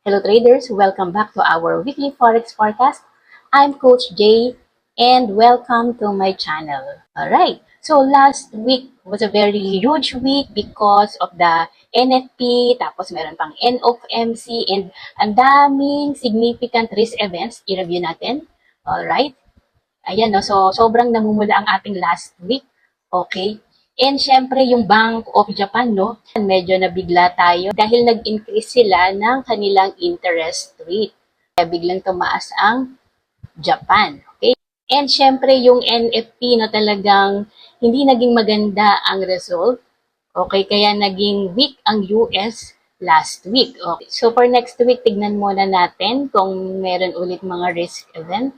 Hello traders, welcome back to our weekly Forex forecast. I'm Coach Jay and welcome to my channel. Alright, so last week was a very huge week because of the NFP, tapos meron pang end of MC and ang daming significant risk events. I-review natin. Alright, ayan no, so sobrang namumula ang ating last week. Okay. And syempre yung Bank of Japan, no, medyo nabigla tayo dahil nag-increase sila ng kanilang interest rate. Kaya biglang tumaas ang Japan. Okay? And syempre yung NFP, no, talagang hindi naging maganda ang result. Okay, kaya naging weak ang US last week. Okay. So for next week, tignan muna natin kung meron ulit mga risk event.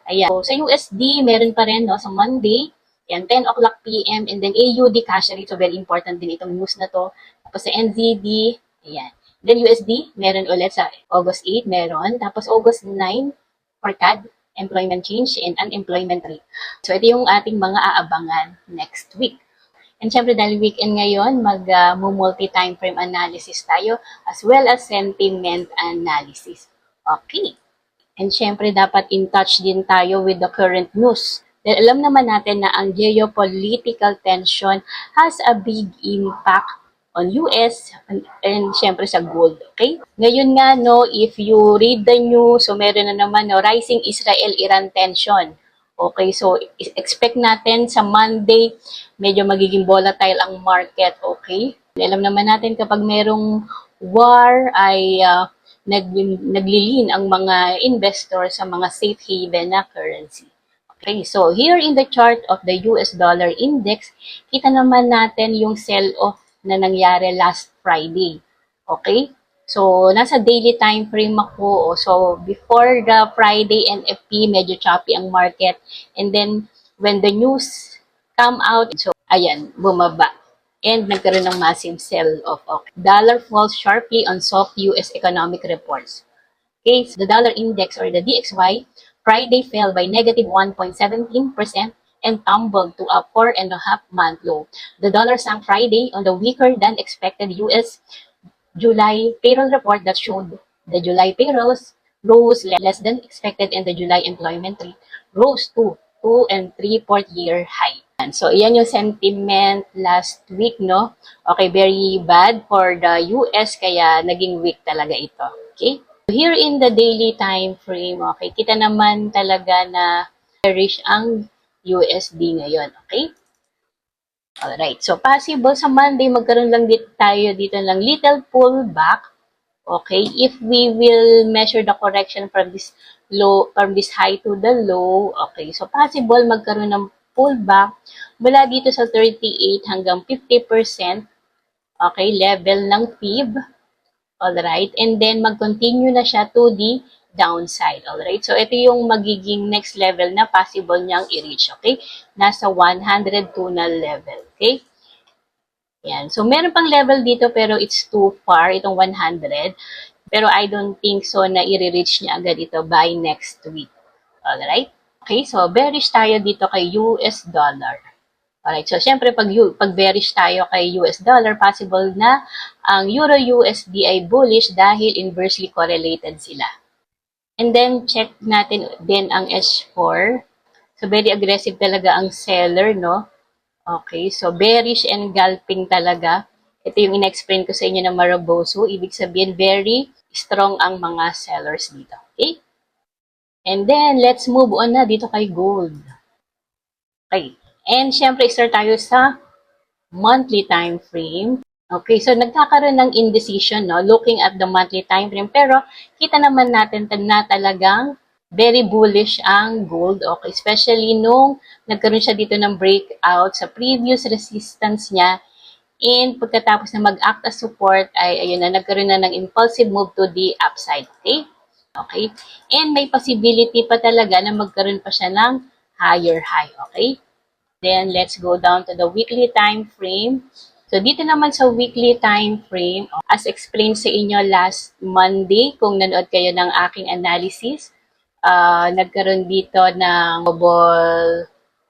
Ayan. So, sa USD, meron pa rin, no, sa Monday, yan, 10 o'clock PM, and then AUD cash rate, so very important din itong news na to. Tapos sa NZD, ayan. Then USD, meron ulit sa August 8, meron. Tapos August 9, for CAD, employment change and unemployment rate. So, ito yung ating mga aabangan next week. And syempre dahil weekend ngayon, multi-time frame analysis tayo as well as sentiment analysis. Okay. And syempre, dapat in touch din tayo with the current news. Dahil alam naman natin na ang geopolitical tension has a big impact on US and syempre sa gold. Okay? Ngayon nga, no, if you read the news, so meron na naman, no, rising Israel-Iran tension. Okay, so expect natin sa Monday, medyo magiging volatile ang market. Okay? Alam naman natin kapag merong war ay naglilin ang mga investor sa mga safe haven na currency. Okay, so here in the chart of the US dollar index, kita naman natin yung sell-off na nangyari last Friday. Okay? So, nasa daily time frame ako. So, before the Friday NFP, medyo choppy ang market. And then, when the news come out, so, ayan, bumaba. And nagkaroon ng massive sell-off. Okay. Dollar falls sharply on soft US economic reports. Okay, so the dollar index or the DXY Friday fell by negative 1.17% and tumbled to a 4.5-month low. The dollar sank Friday on the weaker than expected US July payroll report that showed the July payrolls rose less than expected and the July employment rate rose to 2.75-year high. So, iyan yung sentiment last week, no? Okay, very bad for the US, kaya naging weak talaga ito. Okay? Here in the daily time frame, okay, kita naman talaga na bearish ang USD ngayon, okay? Alright, so possible sa Monday, magkaroon lang dito lang little pullback. Okay, if we will measure the correction from this low, from this high to the low, okay, so possible magkaroon ng pullback mula dito sa 38 hanggang 50%, okay, level ng FIB, alright, and then mag-continue na siya to the downside, alright, so ito yung magiging next level na possible niyang i-reach, okay, nasa 102 na level, okay. Yan. So, meron pang level dito pero it's too far, itong 100. Pero I don't think so na i-reach niya agad ito by next week. Alright? Okay, so bearish tayo dito kay US dollar. Alright, so syempre pag bearish tayo kay US dollar, possible na ang Euro USD ay bullish dahil inversely correlated sila. And then, check natin din ang S4. So, very aggressive talaga ang seller, no? Okay, so bearish and gulping talaga. Ito yung in-explain ko sa inyo na Maraboso. Ibig sabihin, very strong ang mga sellers dito. Okay? And then, let's move on na dito kay gold. Okay. And syempre, start tayo sa monthly time frame. Okay, so nagkakaroon ng indecision, no? Looking at the monthly time frame. Pero, kita naman natin na talagang very bullish ang gold, okay? Especially nung nagkaroon siya dito ng breakout sa previous resistance niya and pagkatapos na mag-act as support ay ayun na, nagkaroon na ng impulsive move to the upside, okay? Okay? And may possibility pa talaga na magkaroon pa siya ng higher high, okay? Then, let's go down to the weekly time frame. So, dito naman sa weekly time frame, as explained sa inyo last Monday, kung nanood kayo ng aking analysis, nagkaroon dito ng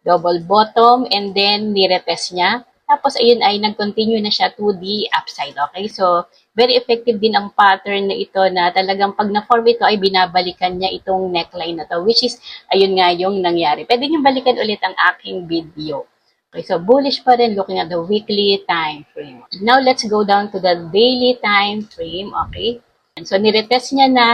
double bottom and then niretest niya. Tapos, ayun ay nag-continue na siya to the upside. Okay? So, very effective din ang pattern na ito na talagang pag na-form ito ay binabalikan niya itong neckline na to, which is, ayun nga yung nangyari. Pwede nyo balikan ulit ang aking video. Okay, so bullish pa rin looking at the weekly time frame. Now, let's go down to the daily time frame. Okay? So, niretest niya na,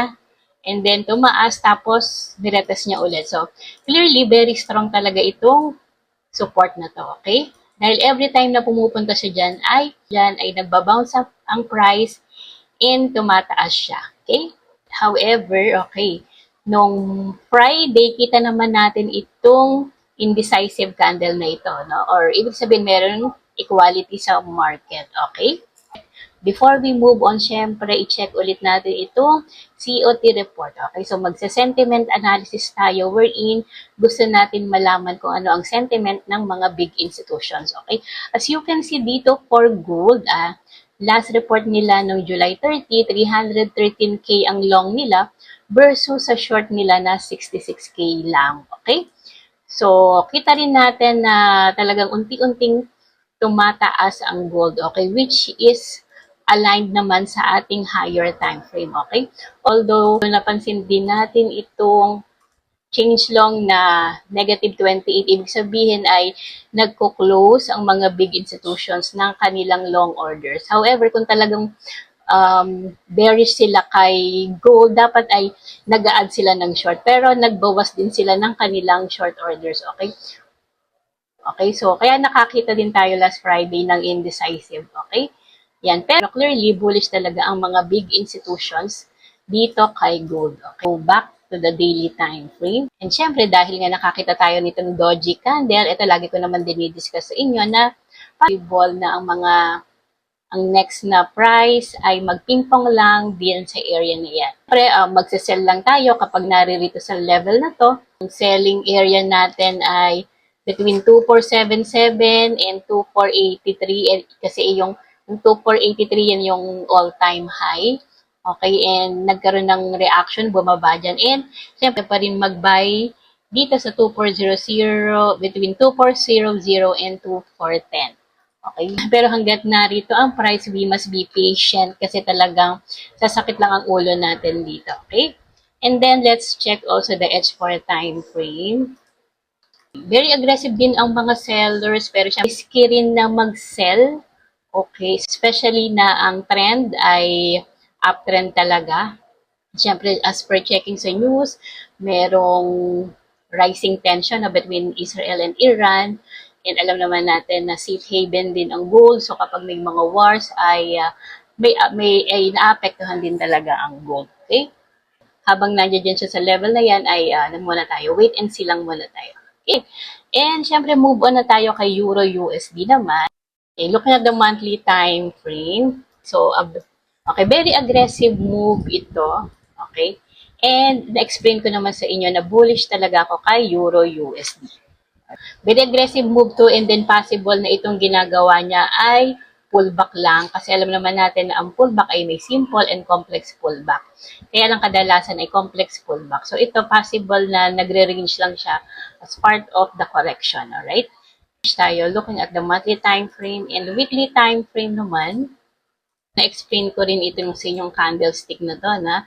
and then tumaas, tapos niretest niya ulit. So, clearly, very strong talaga itong support na to. Okay? Dahil every time na pumupunta siya dyan ay nagbabounce up ang price and tumataas siya. Okay? However, okay, nung Friday, kita naman natin itong indecisive candle na ito, no? Or ibig sabihin, meron equality sa market. Okay? Before we move on, syempre, i-check ulit natin itong COT report. Okay, so magsa-sentiment analysis tayo wherein gusto natin malaman kung ano ang sentiment ng mga big institutions. Okay, as you can see dito for gold, last report nila noong July 30, 313K ang long nila versus sa short nila na 66K lang. Okay, so kita rin natin na talagang unti-unting tumataas ang gold, okay, which is aligned naman sa ating higher time frame, okay? Although, napansin din natin itong change long na negative 28, ibig sabihin ay nagko-close ang mga big institutions ng kanilang long orders. However, kung talagang bearish sila kay gold, dapat ay nag-a-add sila ng short. Pero nagbawas din sila ng kanilang short orders, okay? Okay, so kaya nakakita din tayo last Friday ng indecisive, okay? Yan, pero clearly bullish talaga ang mga big institutions dito kay gold. Okay, so back to the daily time frame. And syempre, dahil nga nakakita tayo nitong doji candle, ito lagi ko naman dinidiscuss sa inyo na possible na ang next na price ay magpingpong lang din sa area na yan. Siyempre, magsasell lang tayo kapag naririto sa level na to. Ang selling area natin ay between 2477 and 2483 kasi yung 2483 yan yung all-time high. Okay, and nagkaroon ng reaction, bumaba dyan. And syempre pa rin mag-buy dito sa 2400, between 2400 and 2410. Okay, pero hanggat narito ang price, we must be patient kasi talagang sasakit lang ang ulo natin dito. Okay, and then let's check also the H4 time frame. Very aggressive din ang mga sellers, pero siya risky rin na mag-sell. Okay, especially na ang trend ay uptrend talaga. Siyempre, as per checking sa news, merong rising tension na between Israel and Iran. And alam naman natin na safe haven din ang gold. So kapag may mga wars ay ay naapektuhan din talaga ang gold. Okay? Habang nandiyan siya sa level na yan ay muna tayo. Wait and see lang muna tayo. Okay. And syempre, move on na tayo kay Euro USD naman. Okay, looking at the monthly time frame. So, okay, very aggressive move ito. Okay. And na-explain ko naman sa inyo na bullish talaga ako kay Euro USD. Very aggressive move to, and then possible na itong ginagawa niya ay pullback lang. Kasi alam naman natin na ang pullback ay may simple and complex pullback. Kaya lang kadalasan ay complex pullback. So ito possible na nagre-range lang siya as part of the correction. Alright? Tayo looking at the monthly time frame and weekly time frame naman. Na-explain ko rin ito sa inyong candlestick na to na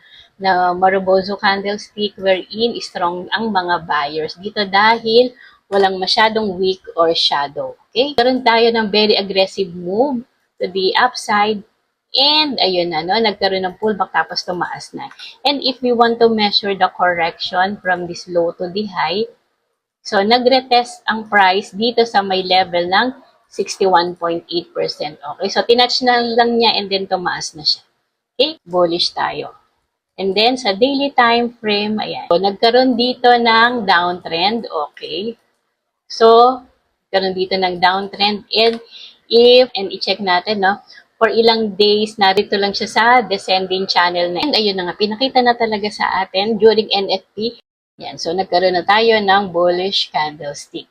Marubozu candlestick wherein strong ang mga buyers dito dahil walang masyadong weak or shadow. Okay? Karoon tayo ng very aggressive move to the upside and ayun na, no? Nagkaroon ng pullback tapos tumaas na. And if we want to measure the correction from this low to the high, so nagre-test ang price dito sa may level ng 61.8%. Okay, so tinouch na lang niya and then tumaas na siya. Okay, bullish tayo. And then sa daily time frame, ayan. So nagkaroon dito ng downtrend, okay. So, nagkaroon dito ng downtrend and i-check natin, no, for ilang days, narito lang siya sa descending channel na. And ayun na nga, pinakita na talaga sa atin during NFP. Yan, so nagkaroon na tayo ng bullish candlestick.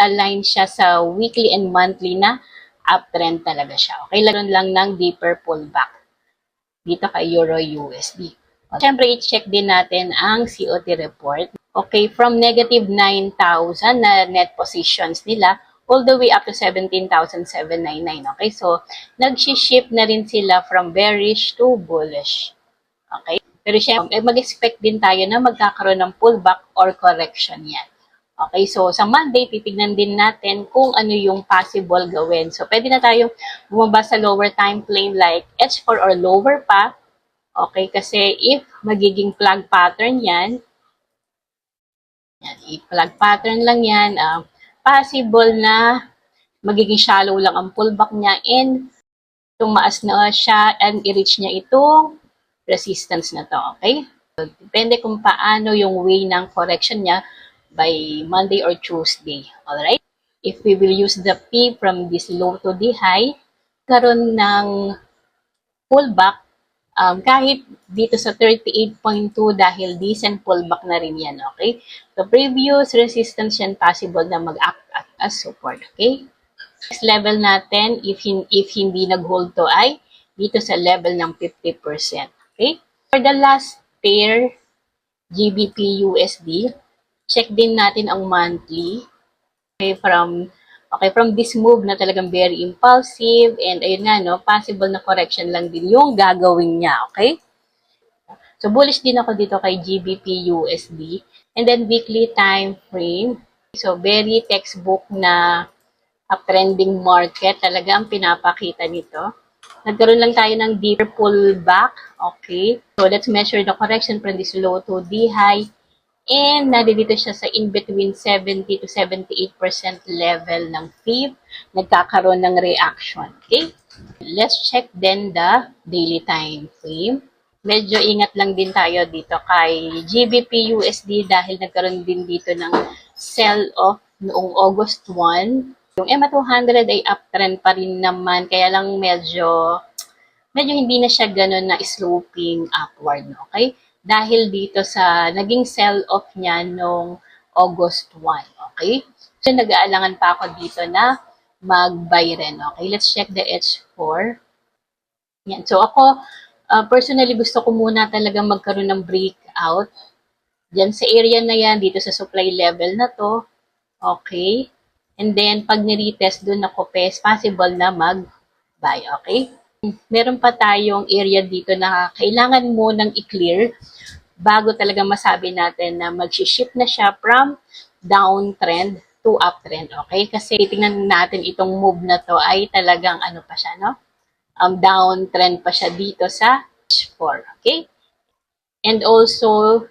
Align siya sa weekly and monthly na uptrend talaga siya. Okay, laron lang ng deeper pullback dito kay Euro USD. Siyempre, i-check din natin ang COT report. Okay, from negative 9,000 na net positions nila, all the way up to 17,799. Okay, so nag-shift na rin sila from bearish to bullish. Okay, pero syempre, mag-expect din tayo na magkakaroon ng pullback or correction yan. Okay, so sa Monday, titignan din natin kung ano yung possible gawin. So, pwede na tayong bumaba sa lower time frame like H4 or lower pa. Okay, kasi if magiging flag pattern yan, if flag pattern lang yan, possible na magiging shallow lang ang pullback niya and tumaas na siya and i-reach niya itong resistance na to. Okay? So, depende kung paano yung way ng correction niya by Monday or Tuesday. Alright? If we will use the P from this low to the high, karon ng pullback, kahit dito sa 38.2 dahil decent pullback na rin yan, okay? So, previous resistance yan possible na mag-act as support, okay? Next level natin, if hindi nag-hold to ay dito sa level ng 50%, okay? For the last pair, GBP USD, check din natin ang monthly. Okay, from this move na talagang very impulsive and ayun nga, no, possible na correction lang din yung gagawin niya, okay? So, bullish din ako dito kay GBP USD. And then, weekly time frame. So, very textbook na uptrending market talaga ang pinapakita nito. Nagkaroon lang tayo ng deeper pullback, okay? So, let's measure the correction from this low to the high. And nandito siya sa in-between 70 to 78% level ng FIB. Nagkakaroon ng reaction. Okay? Let's check then the daily time frame. Medyo ingat lang din tayo dito kay GBP USD dahil nagkaroon din dito ng sell-off noong August 1. Yung EMA 200 ay uptrend pa rin naman. Kaya lang medyo hindi na siya ganun na sloping upward. Okay? Dahil dito sa naging sell-off niya noong August 1. Okay? So, nag-aalangan pa ako dito na mag-buy rin. Okay? Let's check the H4. Yan. So, ako, personally, gusto ko muna talaga magkaroon ng breakout. Diyan sa area na yan, dito sa supply level na to. Okay? And then, pag ni-retest dun ako, possible na mag-buy. Okay? Meron pa tayong area dito na kailangan mo nang i-clear bago talaga masabi natin na mag-shift na siya from downtrend to uptrend, okay? Kasi tingnan natin itong move na to ay talagang ano pa siya, no? Downtrend pa siya dito sa H4, okay? And also,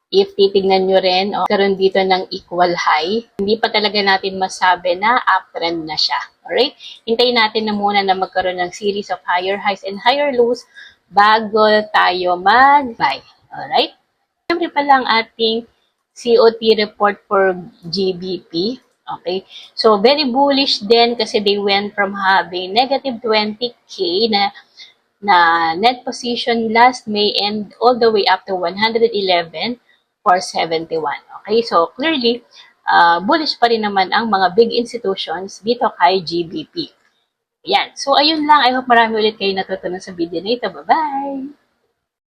if titignan nyo rin, karoon dito ng equal high, hindi pa talaga natin masabi na uptrend na siya. Alright? Hintayin natin na muna na magkaroon ng series of higher highs and higher lows bago tayo mag-buy. Alright? Siyempre pala ang ating COT report for GBP. Okay? So, very bullish din kasi they went from having negative 20K na net position last May and all the way up to 111 for 71. Okay? So, clearly, bullish pa rin naman ang mga big institutions dito kay GBP. Yan. So, ayun lang. I hope marami ulit kayo natutunan sa video na ito. Bye-bye!